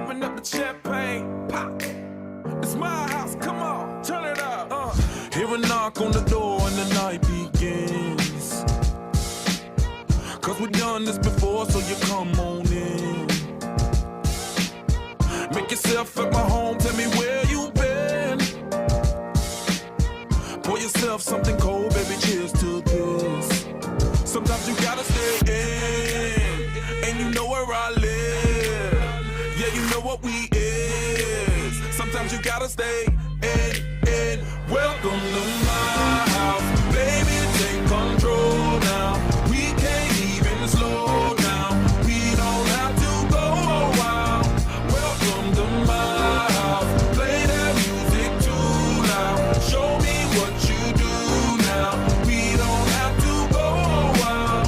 open up the champagne, pop. It's my house, come on, turn it up. Hear a knock on the door and the night begins. Cause we've done this before, so you come on in. Make yourself at my home, tell me where you been. Pour yourself something cold, baby, cheers to this. Sometimes you gotta stay in, and you know where I live. Yeah, you know what we is. Sometimes you gotta stay in. Welcome to my house, baby, take control now. We can't even slow down. We don't have to go a while. Welcome to my house, play that music too loud. Show me what you do now. We don't have to go a while.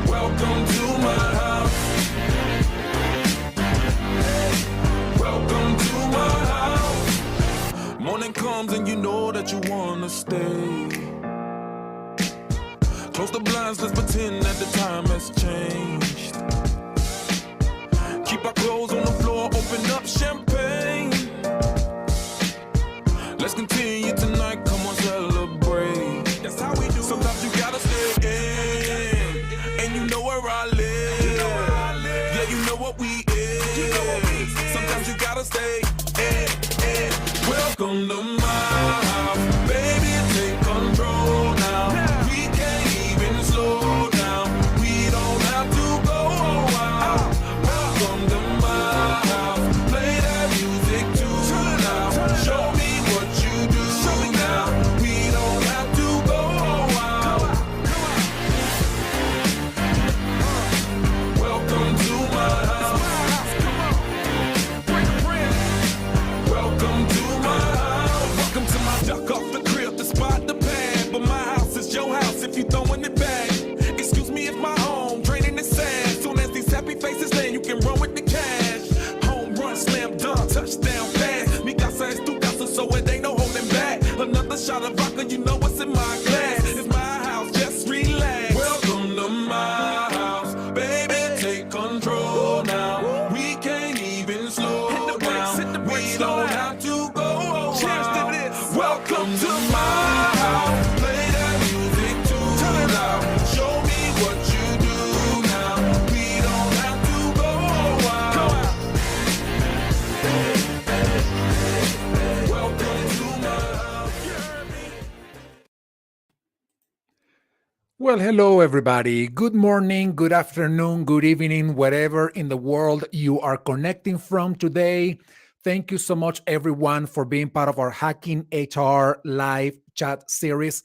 Welcome to my house. Welcome to my house. Morning comes and you know that you wanna stay. Close the blinds, let's pretend that the time has changed. Keep our clothes on the floor, open up champagne. Let's continue tonight, come on, celebrate. That's how we do. Sometimes you gotta stay in, and you know where I live. Yeah, you know what we is. Sometimes you gotta stay in. Welcome to my house, baby, take control now. We can't even slow down. We don't have to go a while. Welcome to my house, play that music too loud. Show me what you do now. We don't have to go a while. Welcome to my house. Welcome to my house. Welcome to my duck off the crib, the spot, the pad. But my house is your house if you throwing it back. Excuse me if my home draining the sand. Soon as these happy faces land, you can run with the cash. Home run, slam dunk, touchdown pass. Mi casa es tu casa, so it ain't no holding back. Another shot of vodka, you know what's in my glass. It's my house, just relax. Welcome to my house, baby, take control now. We can't even slow down. We don't have to go a while. Cheers to this. Welcome to my house. Play that music too loud. Show me what you do now. We don't have to go a while. Welcome to my house. Well, hello, everybody. Good morning, good afternoon, good evening, wherever in the world you are connecting from today. Thank you so much, everyone, for being part of our Hacking HR live chat series.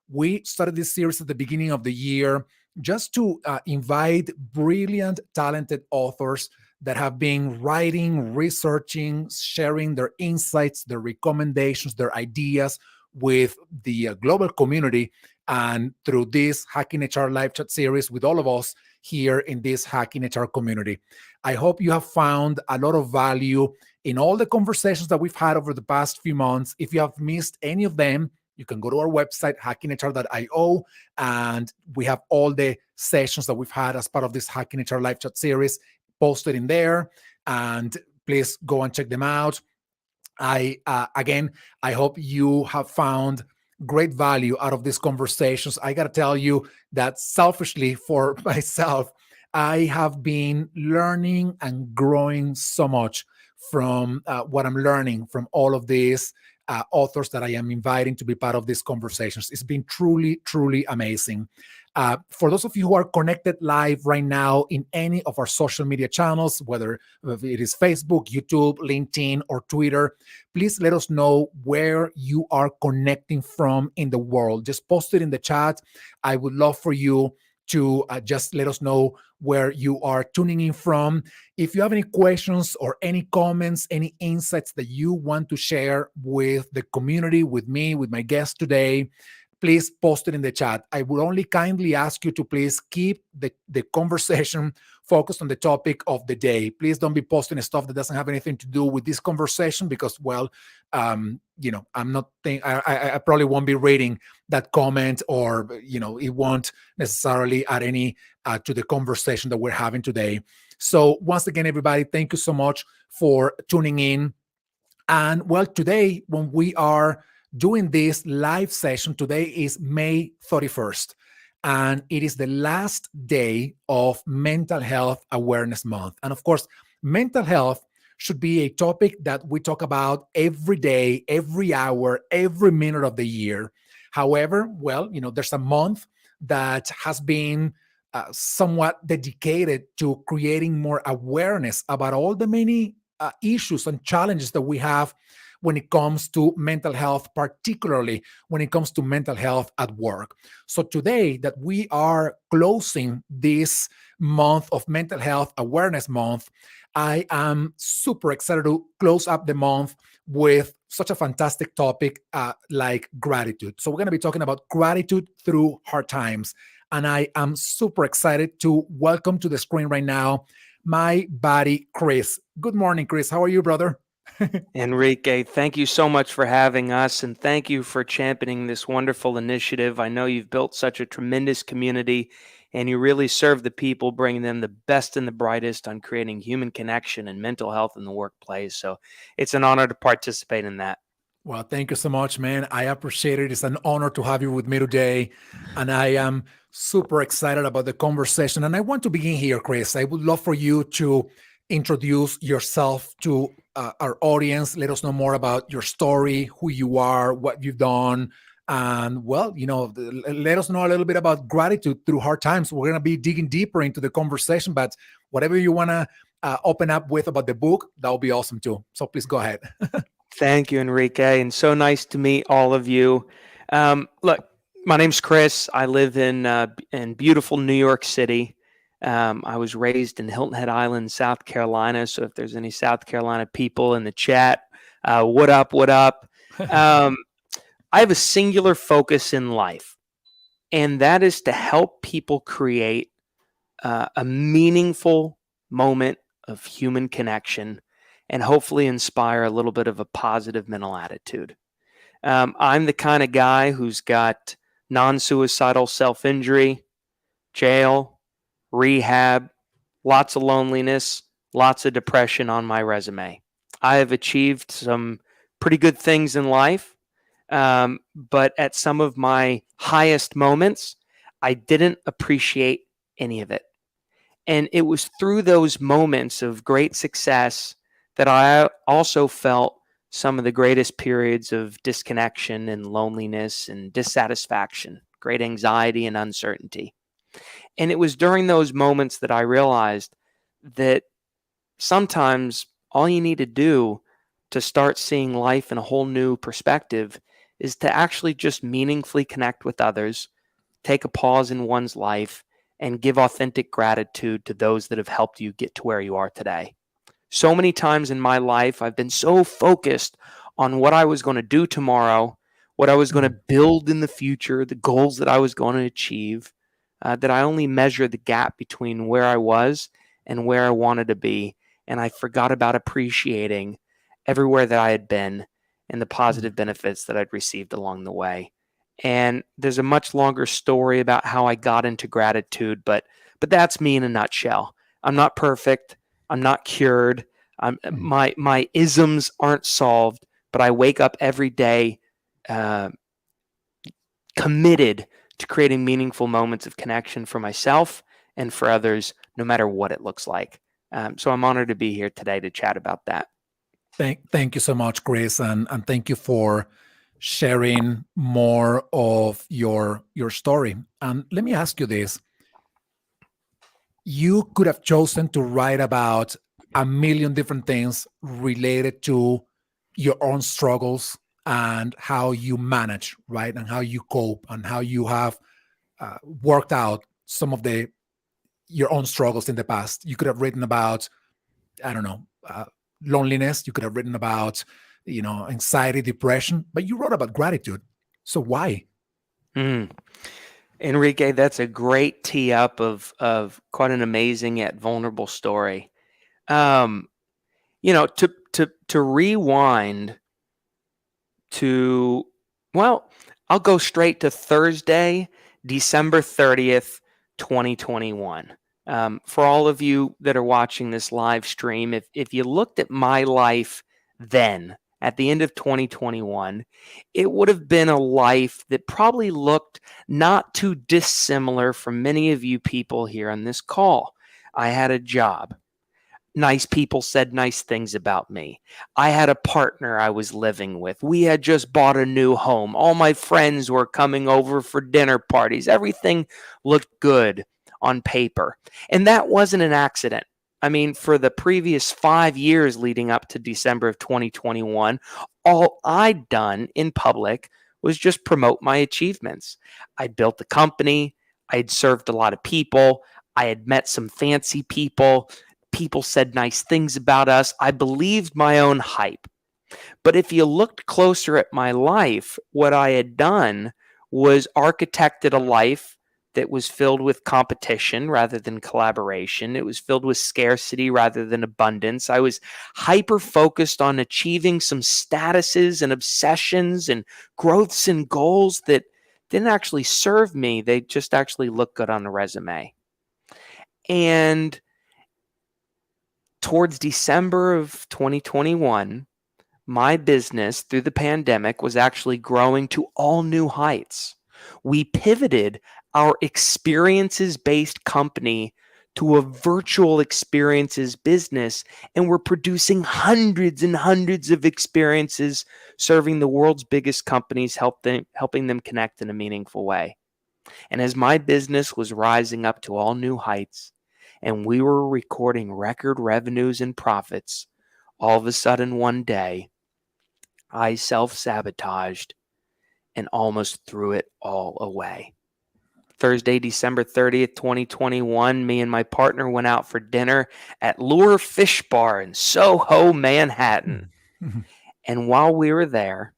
We started this series at the beginning of the year just to invite brilliant, talented authors that have been writing, researching, sharing their insights, their recommendations, their ideas with the global community. And through this Hacking HR live chat series with all of us here in this Hacking HR community. I hope you have found a lot of value in all the conversations that we've had over the past few months. If you have missed any of them, you can go to our website, hackinghr.io, and we have all the sessions that we've had as part of this Hacking HR live chat series posted in there. And please go and check them out. I hope you have found great value out of these conversations. I got to tell you that selfishly for myself, I have been learning and growing so much from what I'm learning from all of these authors that I am inviting to be part of these conversations. It's been truly, truly amazing. For those of you who are connected live right now in any of our social media channels, whether it is Facebook, YouTube, LinkedIn, or Twitter, please let us know where you are connecting from in the world. Just post it in the chat. I would love for you to just let us know where you are tuning in from. If you have any questions or any comments, any insights that you want to share with the community, with me, with my guest today, please post it in the chat. I would only kindly ask you to please keep the conversation focused on the topic of the day. Please don't be posting stuff that doesn't have anything to do with this conversation because, well, I'm not I probably won't be reading that comment, or it won't necessarily add any to the conversation that we're having today. So once again, everybody, thank you so much for tuning in. And well, today, when we are doing this live session, today is May 31st, and it is the last day of Mental Health Awareness Month. And of course, mental health should be a topic that we talk about every day, every hour, every minute of the year. However, well, there's a month that has been somewhat dedicated to creating more awareness about all the many issues and challenges that we have when it comes to mental health, particularly when it comes to mental health at work. So today that we are closing this month of Mental Health Awareness Month, I am super excited to close up the month with such a fantastic topic like gratitude. So we're going to be talking about gratitude through hard times. And I am super excited to welcome to the screen right now my buddy, Chris. Good morning, Chris. How are you, brother? Enrique, thank you so much for having us, and thank you for championing this wonderful initiative. I know you've built such a tremendous community, and you really serve the people, bringing them the best and the brightest on creating human connection and mental health in the workplace. So it's an honor to participate in that. Well, thank you so much, man. I appreciate it. It's an honor to have you with me today. And I am super excited about the conversation. And I want to begin here, Chris. I would love for you to introduce yourself to our audience. Let us know more about your story, who you are, what you've done. And well, let us know a little bit about gratitude through hard times. We're going to be digging deeper into the conversation, but whatever you want to open up with about the book, that would be awesome too. So please go ahead. Thank you, Enrique, and so nice to meet all of you. Look, my name's Chris. I live in beautiful New York City. I was raised in Hilton Head Island, South Carolina. So if there's any South Carolina people in the chat, what up, what up? I have a singular focus in life, and that is to help people create a meaningful moment of human connection and hopefully inspire a little bit of a positive mental attitude. I'm the kind of guy who's got non-suicidal self-injury, jail, rehab, lots of loneliness, lots of depression on my resume. I have achieved some pretty good things in life, but at some of my highest moments, I didn't appreciate any of it. And it was through those moments of great success that I also felt some of the greatest periods of disconnection and loneliness and dissatisfaction, great anxiety and uncertainty. And it was during those moments that I realized that sometimes all you need to do to start seeing life in a whole new perspective is to actually just meaningfully connect with others, take a pause in one's life, and give authentic gratitude to those that have helped you get to where you are today. So many times in my life, I've been so focused on what I was going to do tomorrow, what I was going to build in the future, the goals that I was going to achieve, that I only measured the gap between where I was and where I wanted to be. And I forgot about appreciating everywhere that I had been and the positive benefits that I'd received along the way. And there's a much longer story about how I got into gratitude, but that's me in a nutshell. I'm not perfect. I'm not cured. My isms aren't solved, but I wake up every day committed to creating meaningful moments of connection for myself and for others, no matter what it looks like. So I'm honored to be here today to chat about that. Thank you so much, Chris, and thank you for sharing more of your story. And let me ask you this. You could have chosen to write about a million different things related to your own struggles and how you manage, right? And how you cope and how you have worked out some of your own struggles in the past. You could have written about, I don't know, loneliness. You could have written about, anxiety, depression, but you wrote about gratitude. So why? Mm. Enrique, that's a great tee up of quite an amazing yet vulnerable story. Um, to rewind to, well, I'll go straight to Thursday, December 30th, 2021. For all of you that are watching this live stream, if you looked at my life then, at the end of 2021, it would have been a life that probably looked not too dissimilar from many of you people here on this call. I had a job. Nice people said nice things about me. I had a partner I was living with. We had just bought a new home. All my friends were coming over for dinner parties. Everything looked good on paper. And that wasn't an accident. I mean, for the previous 5 years leading up to December of 2021, all I'd done in public was just promote my achievements. I'd built a company. I'd served a lot of people. I had met some fancy people. People said nice things about us. I believed my own hype. But if you looked closer at my life, what I had done was architected a life that was filled with competition rather than collaboration. It was filled with scarcity rather than abundance. I was hyper focused on achieving some statuses and obsessions and growths and goals that didn't actually serve me. They just actually looked good on the resume. And towards December of 2021, my business through the pandemic was actually growing to all new heights. We pivoted our experiences-based company to a virtual experiences business, and we're producing hundreds and hundreds of experiences serving the world's biggest companies, helping them connect in a meaningful way. And as my business was rising up to all new heights, and we were recording record revenues and profits, all of a sudden one day, I self-sabotaged and almost threw it all away. Thursday, December 30th, 2021, me and my partner went out for dinner at Lure Fish Bar in Soho, Manhattan. And while we were there,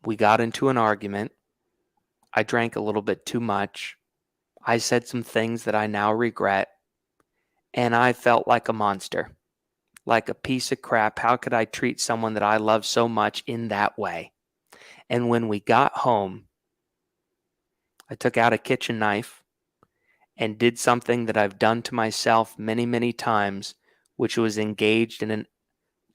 we got into an argument. I drank a little bit too much. I said some things that I now regret, and I felt like a monster, like a piece of crap. How could I treat someone that I love so much in that way? And when we got home, I took out a kitchen knife and did something that I've done to myself many, many times, which was engaged in an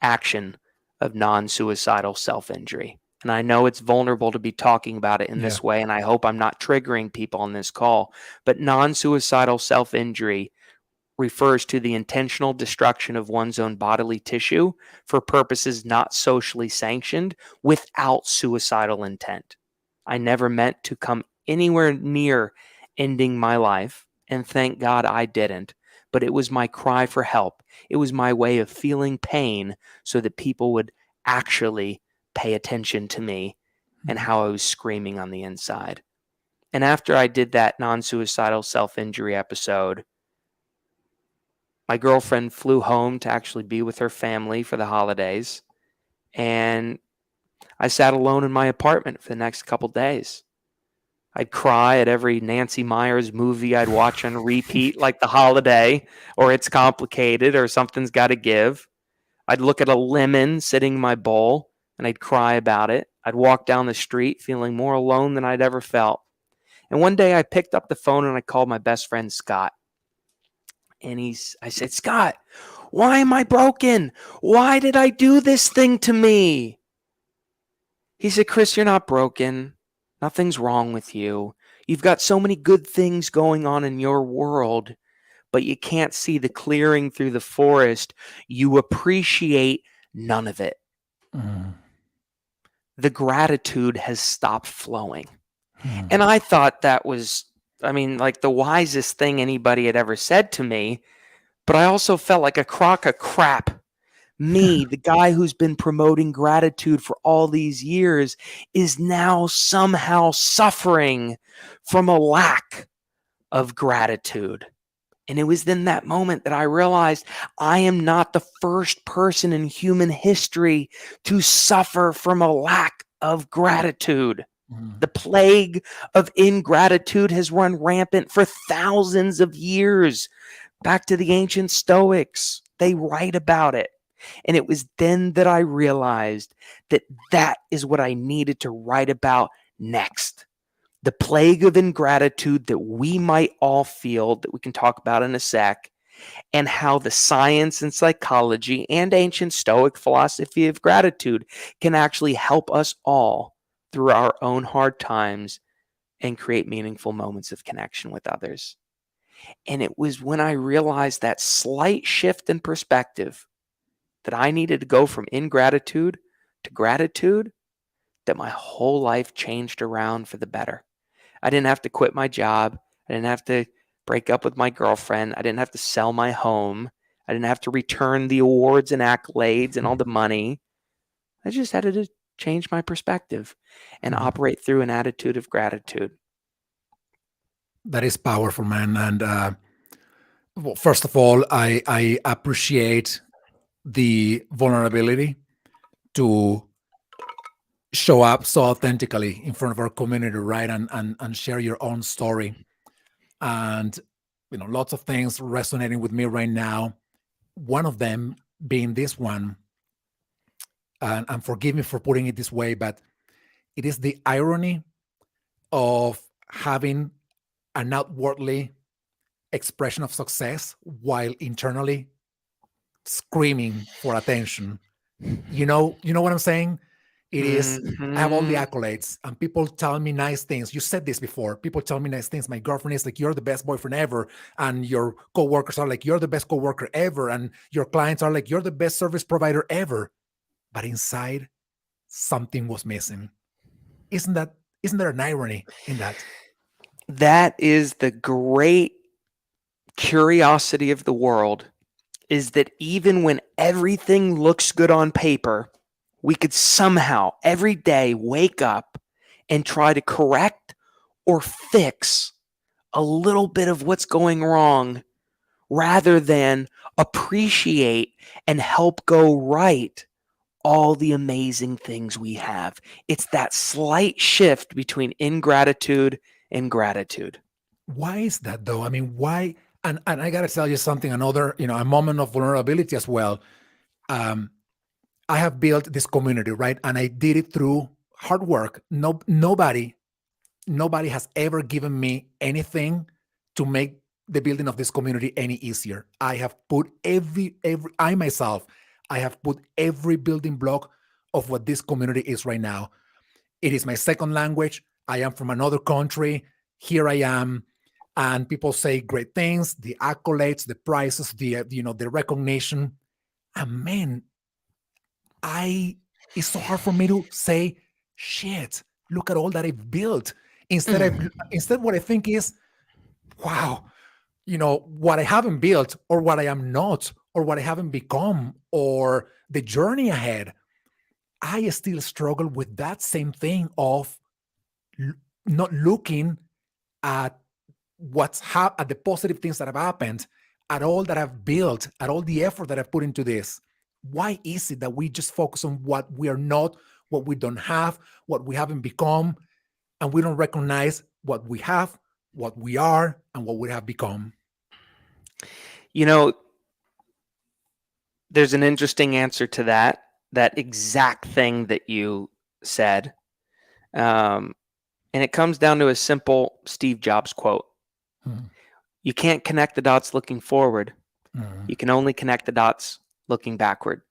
action of non-suicidal self-injury. And I know it's vulnerable to be talking about it in this way, and I hope I'm not triggering people on this call, but non-suicidal self-injury refers to the intentional destruction of one's own bodily tissue for purposes not socially sanctioned without suicidal intent. I never meant to come anywhere near ending my life, and thank God I didn't, but it was my cry for help. It was my way of feeling pain so that people would actually pay attention to me and how I was screaming on the inside. And after I did that non-suicidal self-injury episode, my girlfriend flew home to actually be with her family for the holidays, and I sat alone in my apartment for the next couple days. I'd cry at every Nancy Meyers movie I'd watch on repeat, like The Holiday, or It's Complicated, or Something's Gotta Give. I'd look at a lemon sitting in my bowl, and I'd cry about it. I'd walk down the street feeling more alone than I'd ever felt. And one day I picked up the phone and I called my best friend, Scott. And I said, Scott, why am I broken? Why did I do this thing to me? He said, Chris, you're not broken. Nothing's wrong with you. You've got so many good things going on in your world, but you can't see the clearing through the forest. You appreciate none of it. The gratitude has stopped flowing. And I thought that was, like the wisest thing anybody had ever said to me, but I also felt like a crock of crap. Me, the guy who's been promoting gratitude for all these years, is now somehow suffering from a lack of gratitude. And it was in that moment that I realized I am not the first person in human history to suffer from a lack of gratitude. Mhm. The plague of ingratitude has run rampant for thousands of years. Back to the ancient Stoics, they write about it. And it was then that I realized that that is what I needed to write about next. The plague of ingratitude that we might all feel, that we can talk about in a sec, and how the science and psychology and ancient Stoic philosophy of gratitude can actually help us all through our own hard times and create meaningful moments of connection with others. And it was when I realized that slight shift in perspective that I needed to go from ingratitude to gratitude that my whole life changed around for the better. I didn't have to quit my job. I didn't have to break up with my girlfriend. I didn't have to sell my home. I didn't have to return the awards and accolades and all the money. I just had to change my perspective and Mhm. operate through an attitude of gratitude. That is powerful, man. And well, first of all, I appreciate the vulnerability to show up so authentically in front of our community, right? And share your own story. And lots of things resonating with me right now. One of them being this one, and forgive me for putting it this way, but it is the irony of having an outwardly expression of success while internally screaming for attention. You know what I'm saying? It is, I have all the Mm-hmm. accolades and people tell me nice things. You said this before. People tell me nice things. My girlfriend is like, you're the best boyfriend ever. And your coworkers are like, you're the best coworker ever. And your clients are like, you're the best service provider ever. But inside, something was missing. Isn't that, isn't there an irony in that? That is the great curiosity of the world, is that even when everything looks good on paper, we could somehow every day wake up and try to correct or fix a little bit of what's going wrong rather than appreciate and help go right all the amazing things we have. It's that slight shift between ingratitude and gratitude. Why is that though? I mean, why? And I gotta tell you something, another, a moment of vulnerability as well. Um, I have built this community, right? And I did it through hard work. Nobody has ever given me anything to make the building of this community any easier. I have put I myself, I have put every building block of what this community is right now. It is my second language. I am from another country. Here I am, and people say great things, the accolades, the prizes, the recognition. And man, I it's so hard for me to say, shit, look at all that I've built. Instead, what I think is, wow, what I haven't built, or what I am not, or what I haven't become, or the journey ahead. I still struggle with that same thing of not looking at at the positive things that have happened, at all that I've built, at all the effort that I've put into this. Why is it that we just focus on what we are not, what we don't have, what we haven't become, and we don't recognize what we have, what we are, and what we have become? You know, there's an interesting answer to that exact thing that you said. And it comes down to a simple Steve Jobs quote. Mhm. You can't connect the dots looking forward. Mhm. You can only connect the dots looking backward.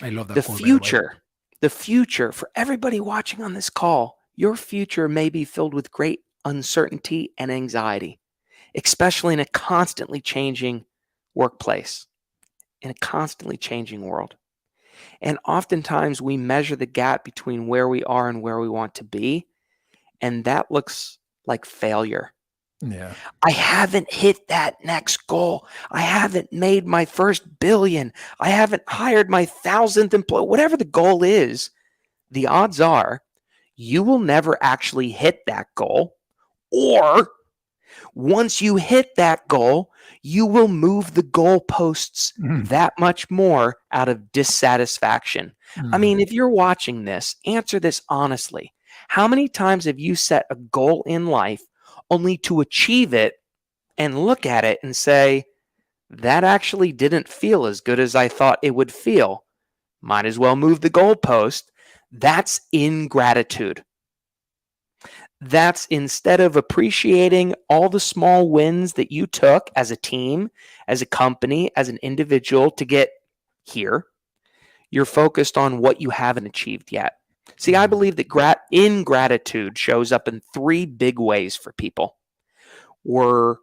I love The that quote, by the way. future for everybody watching on this call, your future may be filled with great uncertainty and anxiety, especially in a constantly changing workplace, in a constantly changing world. And oftentimes we measure the gap between where we are and where we want to be, and that looks like failure. Yeah. I haven't hit that next goal. I haven't made my first billion. I haven't hired my 1,000th employee. Whatever the goal is, the odds are you will never actually hit that goal. Or once you hit that goal, you will move the goalposts Mhm. that much more out of dissatisfaction. I Mhm. mean, if you're watching this, answer this honestly. How many times have you set a goal in life only to achieve it and look at it and say, that actually didn't feel as good as I thought it would feel? Might as well move the goalpost. That's ingratitude. That's instead of appreciating all the small wins that you took as a team, as a company, as an individual to get here, you're focused on what you haven't achieved yet. See, I believe that ingratitude shows up in three big ways for people. We're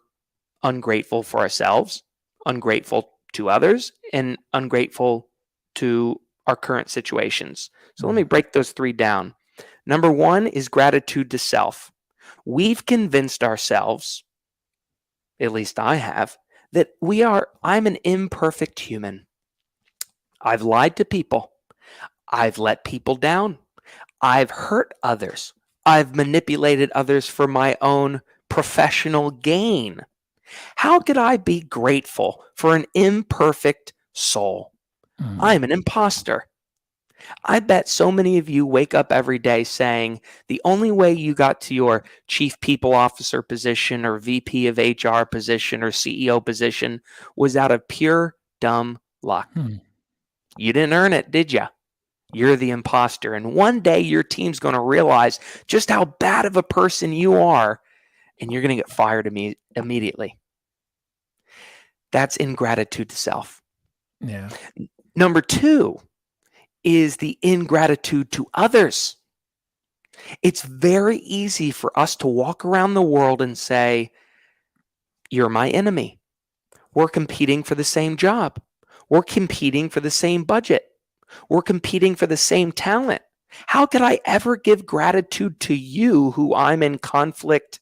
ungrateful for ourselves, ungrateful to others, and ungrateful to our current situations. So let me break those three down. Number one is gratitude to self. We've convinced ourselves, at least I have, that I'm an imperfect human. I've lied to people. I've let people down. I've hurt others. I've manipulated others for my own professional gain. How could I be grateful for an imperfect soul? I'm an imposter. I bet so many of you wake up every day saying the only way you got to your chief people officer position or VP of HR position or CEO position was out of pure dumb luck. You didn't earn it, did you? You're the imposter. And one day your team's going to realize just how bad of a person you are, and you're going to get fired immediately. That's ingratitude to self. Yeah. Number two is the ingratitude to others. It's very easy for us to walk around the world and say, you're my enemy. We're competing for the same job. We're competing for the same budget. We're competing for the same talent. How could I ever give gratitude to you who I'm in conflict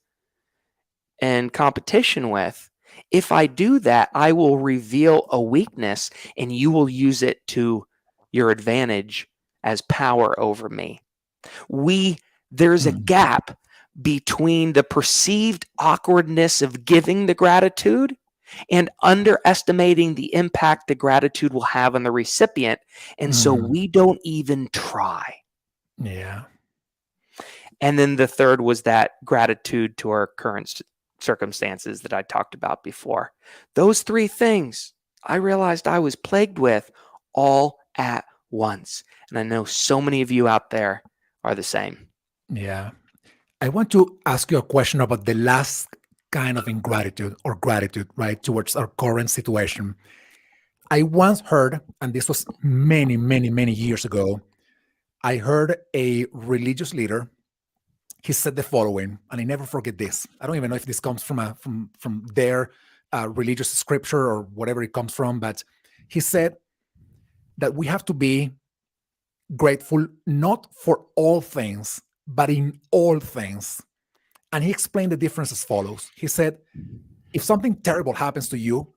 and competition with? If I do that, I will reveal a weakness and you will use it to your advantage as power over me. There's a gap between the perceived awkwardness of giving the gratitude and underestimating the impact the gratitude will have on the recipient. And so we don't even try. Yeah. And then the third was that gratitude to our current circumstances that I talked about before. Those three things I realized I was plagued with all at once. And I know so many of you out there are the same. Yeah. I want to ask you a question about the last kind of ingratitude or gratitude, right, towards our current situation. I once heard, and this was many, many, many years ago, I heard a religious leader. He said the following, and I never forget this. I don't even know if this comes from their religious scripture or whatever it comes from, but he said that we have to be grateful not for all things, but in all things. And he explained the difference as follows. He said, if something terrible happens to you,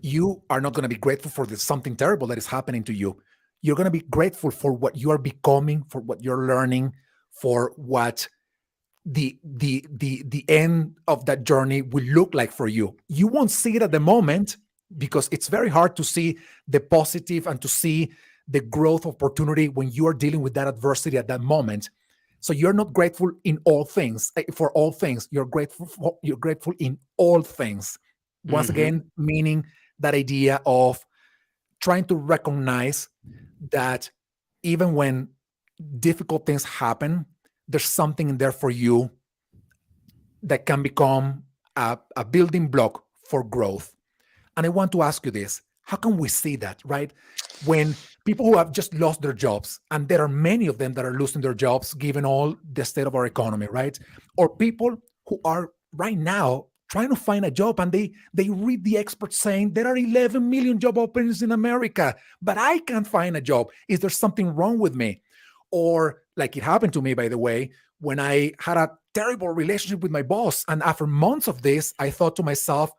you are not going to be grateful for something terrible that is happening to you. You're going to be grateful for what you are becoming, for what you're learning, for what the end of that journey will look like for you. You won't see it at the moment because it's very hard to see the positive and to see the growth opportunity when you are dealing with that adversity at that moment. So you're not grateful in all things, for all things. You're grateful in all things. Once again, meaning that idea of trying to recognize that even when difficult things happen, there's something in there for you that can become a building block for growth. And I want to ask you this. How can we see that, right? When people who have just lost their jobs, and there are many of them that are losing their jobs given all the state of our economy, right? Or people who are right now trying to find a job and they read the experts saying there are 11 million job openings in America, but I can't find a job. Is there something wrong with me? Or like it happened to me, by the way, when I had a terrible relationship with my boss. And after months of this, I thought to myself,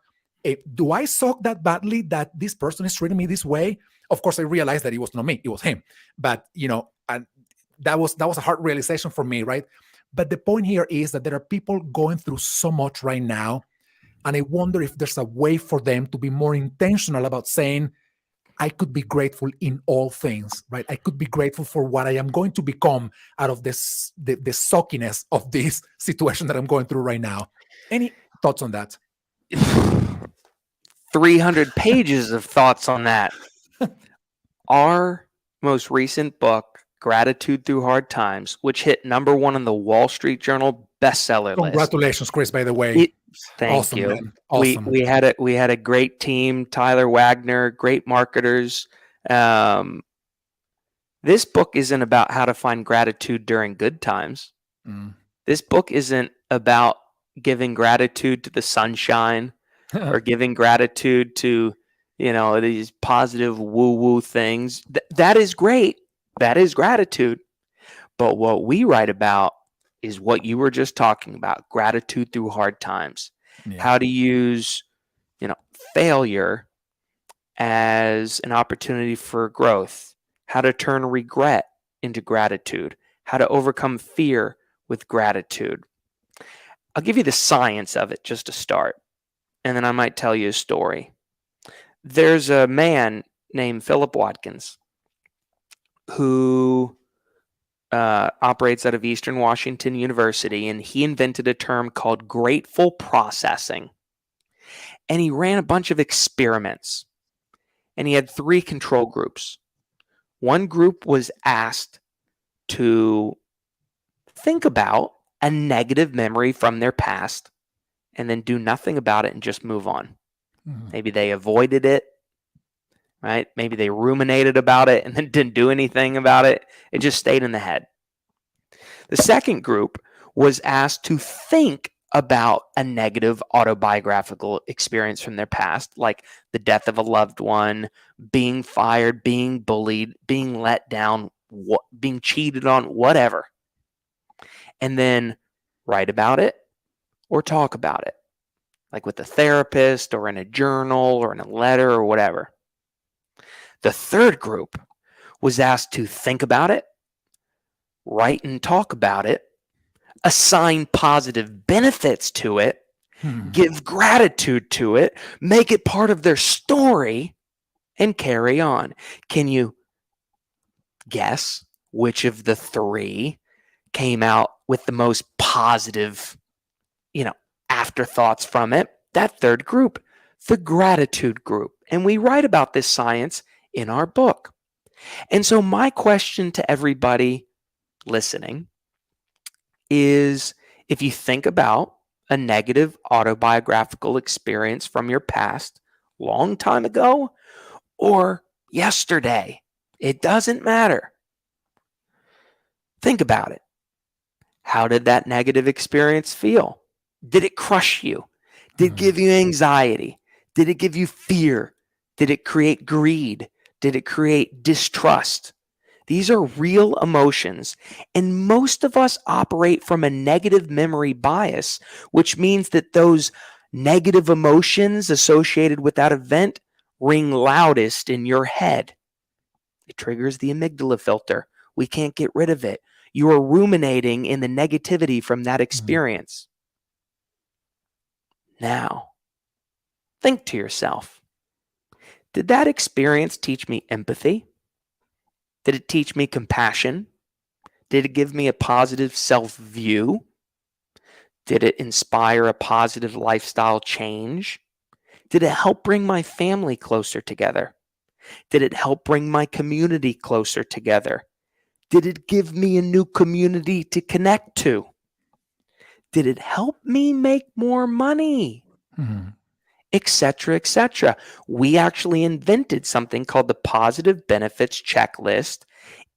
do I suck that badly that this person is treating me this way? Of course, I realized that it was not me, it was him. But, and that was a hard realization for me, right? But the point here is that there are people going through so much right now. And I wonder if there's a way for them to be more intentional about saying, I could be grateful in all things, right? I could be grateful for what I am going to become out of this, the suckiness of this situation that I'm going through right now. Any thoughts on that? 300 pages of thoughts on that. Our most recent book, Gratitude Through Hard Times, which hit #1 on the Wall Street Journal bestseller list. Congratulations, Chris, by the way. Thank Awesome, you. man. Awesome. We had a great team, Tyler Wagner, great marketers. This book isn't about how to find gratitude during good times. This book isn't about giving gratitude to the sunshine or giving gratitude to, these positive woo-woo things. That is great. That is gratitude. But what we write about is what you were just talking about, gratitude through hard times. Yeah. How to use, failure as an opportunity for growth. How to turn regret into gratitude. How to overcome fear with gratitude. I'll give you the science of it just to start, and then I might tell you a story. There's a man named Philip Watkins who operates out of Eastern Washington University, and he invented a term called grateful processing. And he ran a bunch of experiments, and he had 3 control groups. One group was asked to think about a negative memory from their past and then do nothing about it and just move on. Maybe they avoided it, right? Maybe they ruminated about it and then didn't do anything about it. It just stayed in the head. The second group was asked to think about a negative autobiographical experience from their past, like the death of a loved one, being fired, being bullied, being let down, being cheated on, whatever. And then write about it or talk about it, like with a therapist or in a journal or in a letter or whatever. The third group was asked to think about it, write and talk about it, assign positive benefits to it, give gratitude to it, make it part of their story, and carry on. Can you guess which of the 3 came out with the most positive, afterthoughts from it? That third group, the gratitude group. And we write about this science in our book. And so my question to everybody listening is, if you think about a negative autobiographical experience from your past, long time ago or yesterday, it doesn't matter. Think about it. How did that negative experience feel? Did it crush you? Did it give you anxiety? Did it give you fear? Did it create greed? Did it create distrust? These are real emotions, and most of us operate from a negative memory bias, which means that those negative emotions associated with that event ring loudest in your head. It triggers the amygdala filter. We can't get rid of it. You are ruminating in the negativity from that experience. Now, think to yourself, did that experience teach me empathy? Did it teach me compassion? Did it give me a positive self-view? Did it inspire a positive lifestyle change? Did it help bring my family closer together? Did it help bring my community closer together? Did it give me a new community to connect to? Did it help me make more money? Etc., etc. We actually invented something called the Positive Benefits Checklist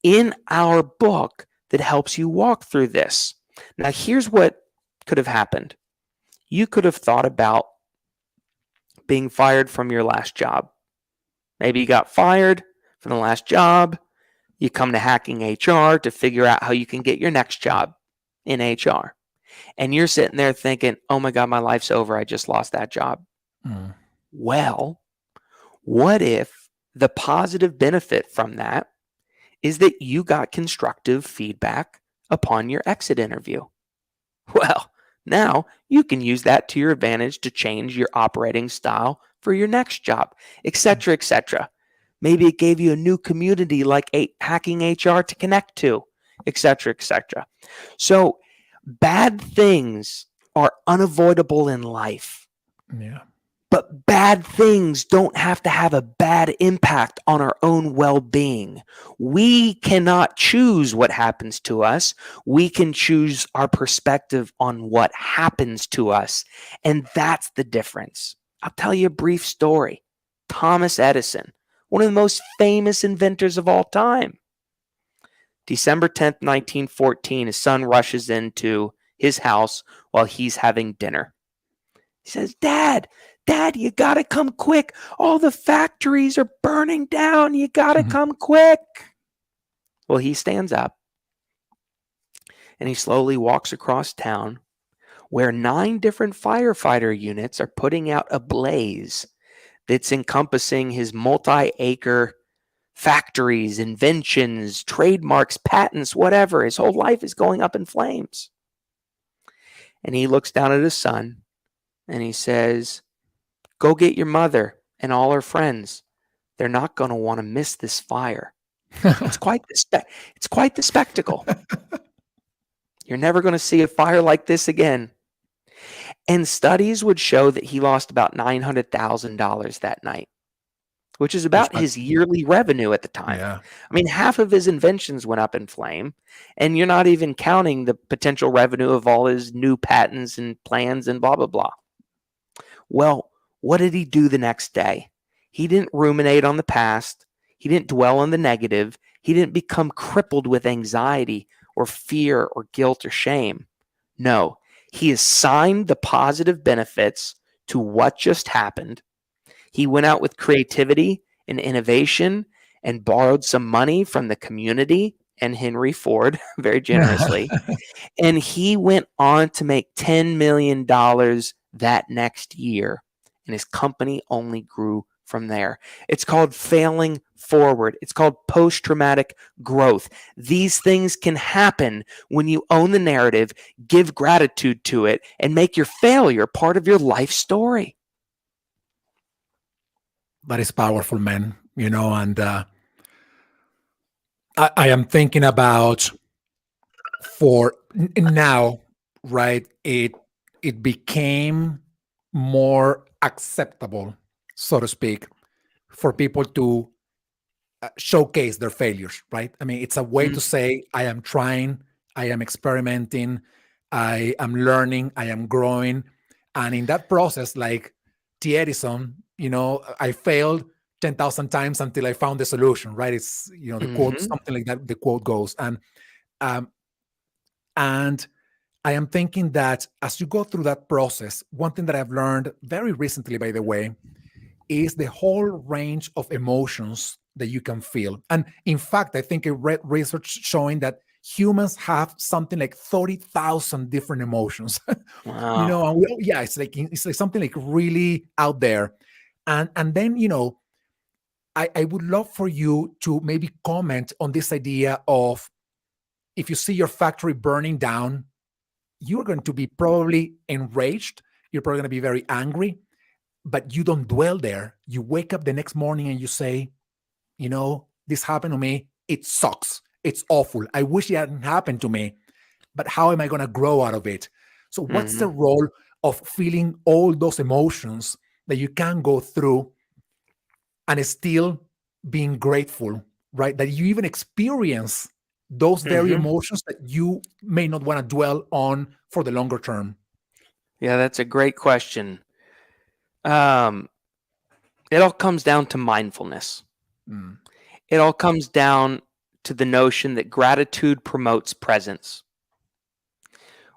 in our book that helps you walk through this. Now, here's what could have happened. You could have thought about being fired from your last job. Maybe you got fired from the last job. You come to Hacking HR to figure out how you can get your next job in HR. And you're sitting there thinking, oh my God, my life's over. I just lost that job. Well, what if the positive benefit from that is that you got constructive feedback upon your exit interview? Well, now you can use that to your advantage to change your operating style for your next job, etc., etc. Maybe it gave you a new community like hacking HR to connect to, etc., etc. So bad things are unavoidable in life. Yeah. But bad things don't have to have a bad impact on our own well-being. We cannot choose what happens to us. We can choose our perspective on what happens to us. And that's the difference. I'll tell you a brief story. Thomas Edison, one of the most famous inventors of all time. December 10th, 1914, his son rushes into his house while he's having dinner. He says, Dad, you got to come quick. All the factories are burning down. You got to come quick. Well, he stands up and he slowly walks across town where 9 different firefighter units are putting out a blaze that's encompassing his multi-acre factories, inventions, trademarks, patents, whatever. His whole life is going up in flames. And he looks down at his son and he says, go get your mother and all her friends. They're not going to want to miss this fire. It's quite the spectacle. You're never going to see a fire like this again. And studies would show that he lost about $900,000 that night, which is about his yearly revenue at the time. Yeah. I mean, half of his inventions went up in flame, and you're not even counting the potential revenue of all his new patents and plans and blah, blah, blah. Well, what did he do the next day? He didn't ruminate on the past. He didn't dwell on the negative. He didn't become crippled with anxiety or fear or guilt or shame. No, he assigned the positive benefits to what just happened. He went out with creativity and innovation and borrowed some money from the community and Henry Ford very generously. And he went on to make $10 million that next year. And his company only grew from there. It's called failing forward. It's called post-traumatic growth. These things can happen when you own the narrative, give gratitude to it, and make your failure part of your life story. That is powerful, man. And I am thinking about for now, right? It became more acceptable, so to speak, for people to showcase their failures, right? I mean, it's a way to say, I am trying, I am experimenting, I am learning, I am growing. And in that process, like T. Edison, I failed 10,000 times until I found the solution, right? It's, the quote, something like that, the quote goes. And I am thinking that as you go through that process, one thing that I've learned very recently, by the way, is the whole range of emotions that you can feel. And in fact, I think I read research showing that humans have something like 30,000 different emotions. Wow. And it's like something like really out there. And then, I would love for you to maybe comment on this idea of, if you see your factory burning down, you're going to be probably enraged. You're probably going to be very angry, but you don't dwell there. You wake up the next morning and you say, this happened to me. It sucks. It's awful. I wish it hadn't happened to me, but how am I going to grow out of it? So what's the role of feeling all those emotions that you can go through and still being grateful, right? That you even experience those very emotions that you may not want to dwell on for the longer term? Yeah, that's a great question. It all comes down to mindfulness. It all comes down to the notion that gratitude promotes presence.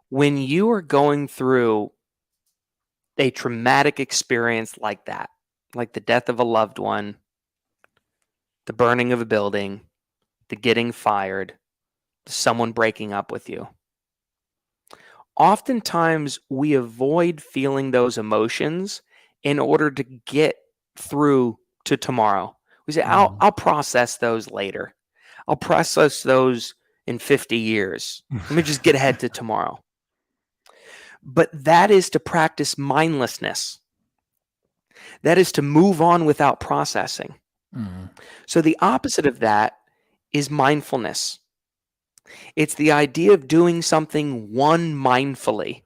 When you are going through a traumatic experience like that, like the death of a loved one, the burning of a building, the getting fired, someone breaking up with you, oftentimes we avoid feeling those emotions in order to get through to tomorrow. We say, I'll process those later. I'll process those in 50 years. Let me just get ahead to tomorrow. But that is to practice mindlessness. That is to move on without processing. Mm. So the opposite of that is mindfulness. It's the idea of doing something one mindfully,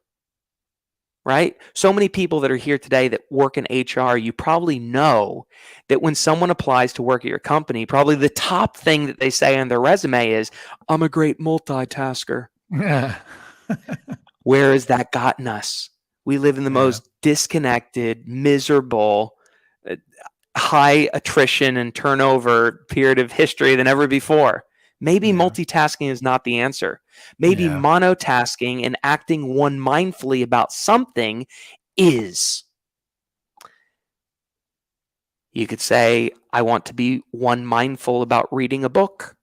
right? So many people that are here today that work in HR, you probably know that when someone applies to work at your company, probably the top thing that they say on their resume is, I'm a great multitasker. Yeah. Where has that gotten us? We live in the Yeah. most disconnected, miserable, uh, high attrition and turnover period of history than ever before. Maybe Yeah. multitasking is not the answer. Maybe Yeah. monotasking and acting one mindfully about something is. You could say, I want to be one mindful about reading a book.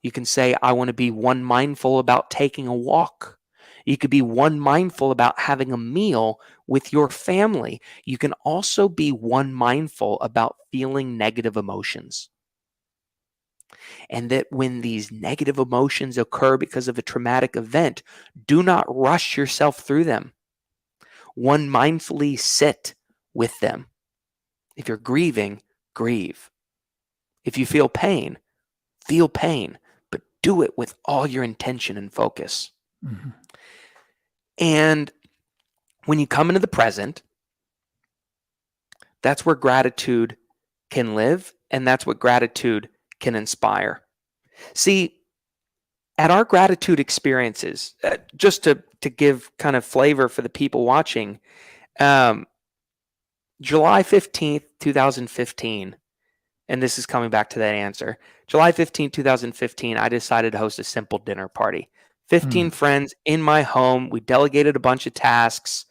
You can say, I want to be one mindful about taking a walk. You could be one mindful about having a meal with your family. You can also be one mindful about feeling negative emotions. And that when these negative emotions occur because of a traumatic event, do not rush yourself through them. One mindfully sit with them. If you're grieving, grieve. If you feel pain, but do it with all your intention and focus. Mhm. And when you come into the present, that's where gratitude can live, and that's what gratitude can inspire. See, at our gratitude experiences, just to give kind of flavor for the people watching, July 15th, 2015, and this is coming back to that answer. July 15th, 2015, I decided to host a simple dinner party. 15 Mm. friends in my home. We delegated a bunch of tasks.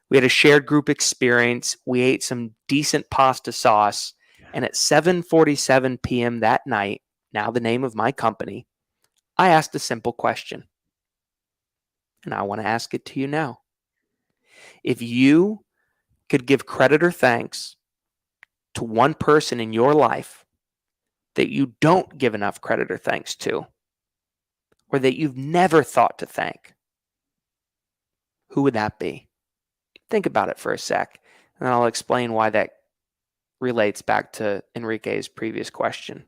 We had a shared group experience. We ate some decent pasta sauce. And at 7:47 p.m. that night, now the name of my company, I asked a simple question. And I want to ask it to you now. If you could give credit or thanks to one person in your life that you don't give enough credit or thanks to, or that you've never thought to thank, who would that be? Think about it for a sec, and I'll explain why that relates back to Enrique's previous question.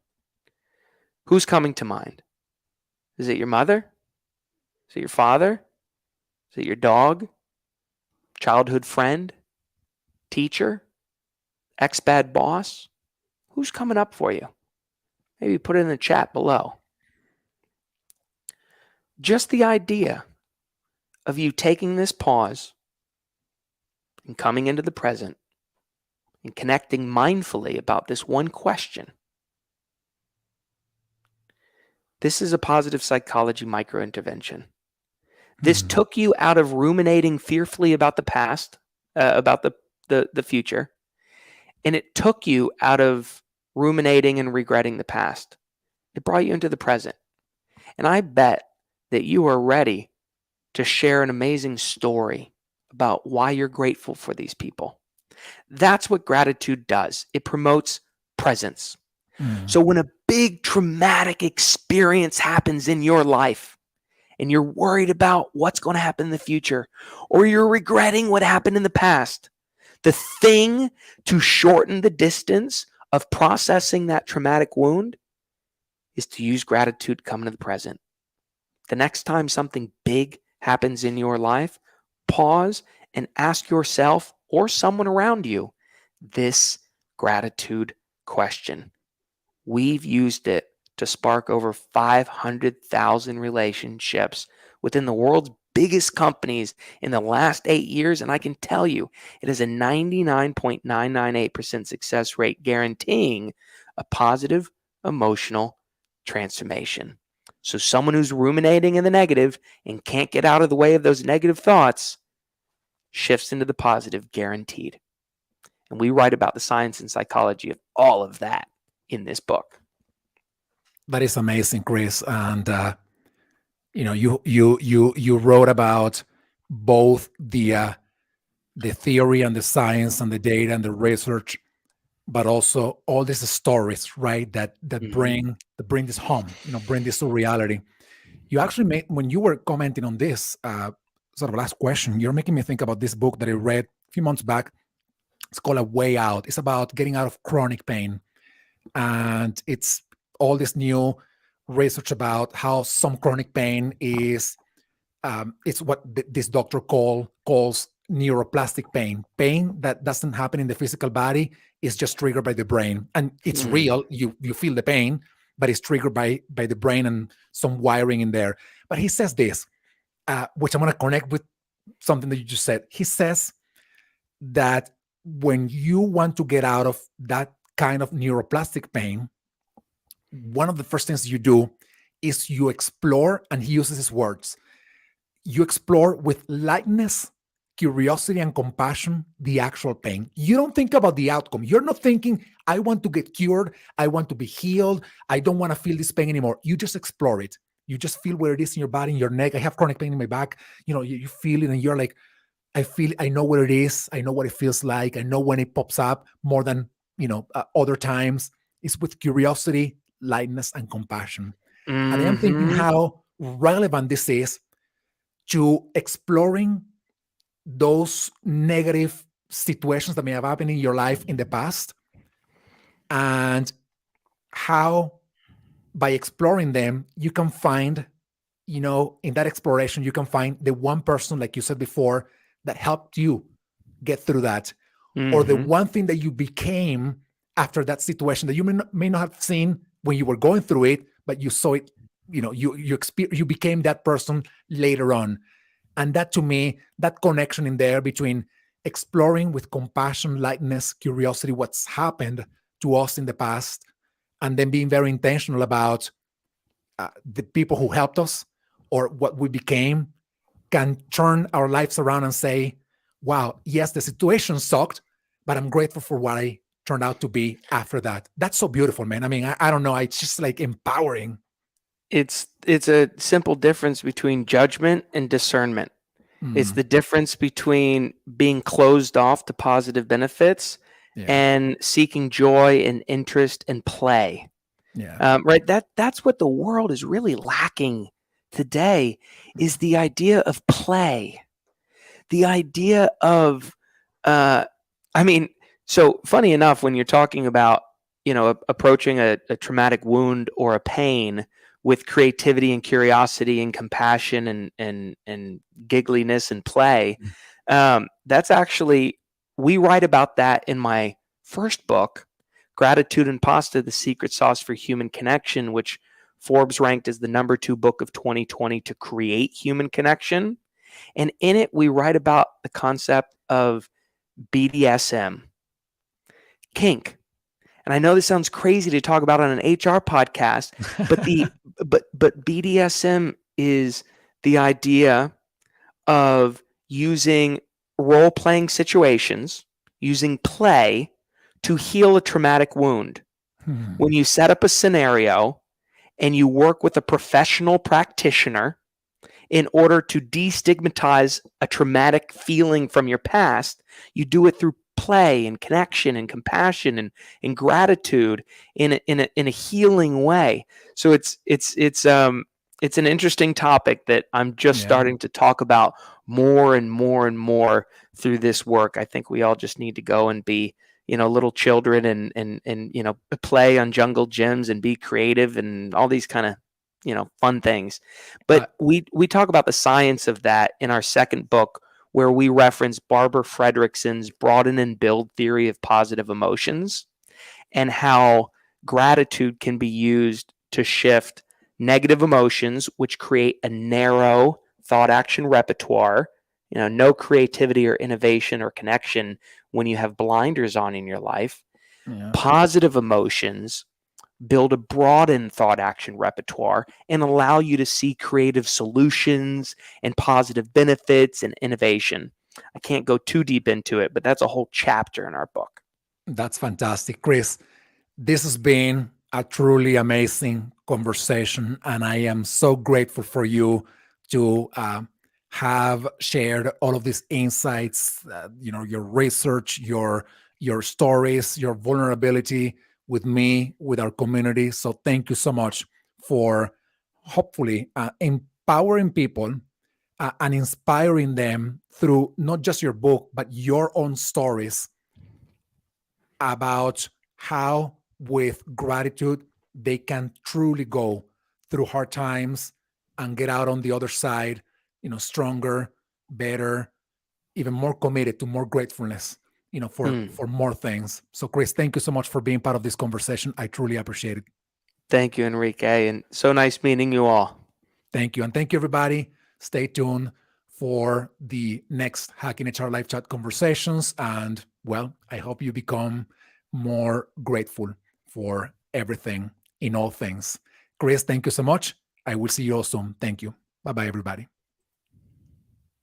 Who's coming to mind? Is it your mother? Is it your father? Is it your dog? Childhood friend? Teacher? Ex-bad boss? Who's coming up for you? Maybe put it in the chat below. Just the idea of you taking this pause and coming into the present and connecting mindfully about this one question. This is a positive psychology microintervention. This Mhm. took you out of ruminating fearfully about the past, about the future, and it took you out of ruminating and regretting the past. It brought you into the present. And I bet that you are ready to share an amazing story about why you're grateful for these people. That's what gratitude does. It promotes presence. Mm. So when a big traumatic experience happens in your life and you're worried about what's going to happen in the future, or you're regretting what happened in the past, the thing to shorten the distance of processing that traumatic wound is to use gratitude coming to the present. The next time something big happens in your life, pause and ask yourself or someone around you this gratitude question. We've used it to spark over 500,000 relationships within the world's biggest companies in the last 8 years. And I can tell you, it is a 99.998% success rate, guaranteeing a positive emotional transformation. So someone who's ruminating in the negative and can't get out of the way of those negative thoughts shifts into the positive, guaranteed. And we write about the science and psychology of all of that in this book. That is amazing, Chris. And you wrote about both the theory and the science and the data and the research, but also all these stories, right? That Mhm. bring this home, bring this to reality. You actually made, when you were commenting on this sort of last question, you're making me think about this book that I read a few months back. It's called A Way Out. It's about getting out of chronic pain. And it's all this new research about how some chronic pain is it's what this doctor calls neuroplastic pain. Pain that doesn't happen in the physical body is just triggered by the brain, and it's Mm, real. You feel the pain, but it's triggered by the brain and some wiring in there. But he says this, which I'm going to connect with something that you just said. He says that when you want to get out of that kind of neuroplastic pain, one of the first things you do is you explore, and he uses his words, you explore with lightness, curiosity, and compassion the actual pain. You don't think about the outcome. You're not thinking, I want to get cured. I want to be healed. I don't want to feel this pain anymore. You just explore it. You just feel where it is in your body, in your neck. I have chronic pain in my back. You feel it and you're like, I know where it is. I know what it feels like. I know when it pops up more than, other times. It's with curiosity, lightness, and compassion. And I am thinking mhm, how relevant this is to exploring those negative situations that may have happened in your life in the past, and how by exploring them you can find, in that exploration you can find the one person, like you said before, that helped you get through that, or the mhm. one thing that you became after that situation that you may not have seen when you were going through it, but you saw it, you became that person later on. And that, to me, that connection in there between exploring with compassion, lightness, curiosity, what's happened to us in the past, and then being very intentional about the people who helped us or what we became, can turn our lives around and say, wow, yes, the situation sucked, but I'm grateful for what I turned out to be after that. That's so beautiful, man. I mean, I don't know. It's just like empowering. It's a simple difference between judgment and discernment. It's Mm, the difference between being closed off to positive benefits yeah. and seeking joy and interest and play. Yeah. Right? That's what the world is really lacking today, is the idea of play, the idea of, uh, I mean, so funny enough, when you're talking about, approaching a traumatic wound or a pain with creativity and curiosity and compassion and giggliness and play, that's actually, we write about that in my first book, Gratitude and Pasta: The Secret Sauce for Human Connection, which Forbes ranked as the #2 book of 2020 to create human connection. And in it, we write about the concept of BDSM, kink. And I know this sounds crazy to talk about on an HR podcast, but the but BDSM is the idea of using role-playing situations, using play to heal a traumatic wound. Hmm. When you set up a scenario and you work with a professional practitioner in order to destigmatize a traumatic feeling from your past, you do it through play and connection and compassion and gratitude in a healing way. So it's an interesting topic that I'm just Yeah. starting to talk about more and more and more through this work. I think we all just need to go and be, little children and play on jungle gyms and be creative and all these kind of, fun things. Uh, But we talk about the science of that in our second book, where we reference Barbara Fredrickson's broaden and build theory of positive emotions, and how gratitude can be used to shift negative emotions, which create a narrow thought action repertoire, no creativity or innovation or connection when you have blinders on in your life. yeah. Positive emotions build a broadened thought action repertoire and allow you to see creative solutions and positive benefits and innovation. I can't go too deep into it, but that's a whole chapter in our book. That's fantastic, Chris. This has been a truly amazing conversation, and I am so grateful for you to have shared all of these insights. Your research, your stories, your vulnerability with me, with our community. So thank you so much for hopefully empowering people and inspiring them through not just your book, but your own stories about how with gratitude, they can truly go through hard times and get out on the other side, stronger, better, even more committed to more gratefulness, for more things. So Chris, thank you so much for being part of this conversation. I truly appreciate it. Thank you, Enrique, and so nice meeting you all. Thank you. And thank you, everybody. Stay tuned for the next Hacking HR Live Chat conversations. And well, I hope you become more grateful for everything in all things. Chris, thank you so much. I will see you all soon. Thank you. Bye-bye, everybody.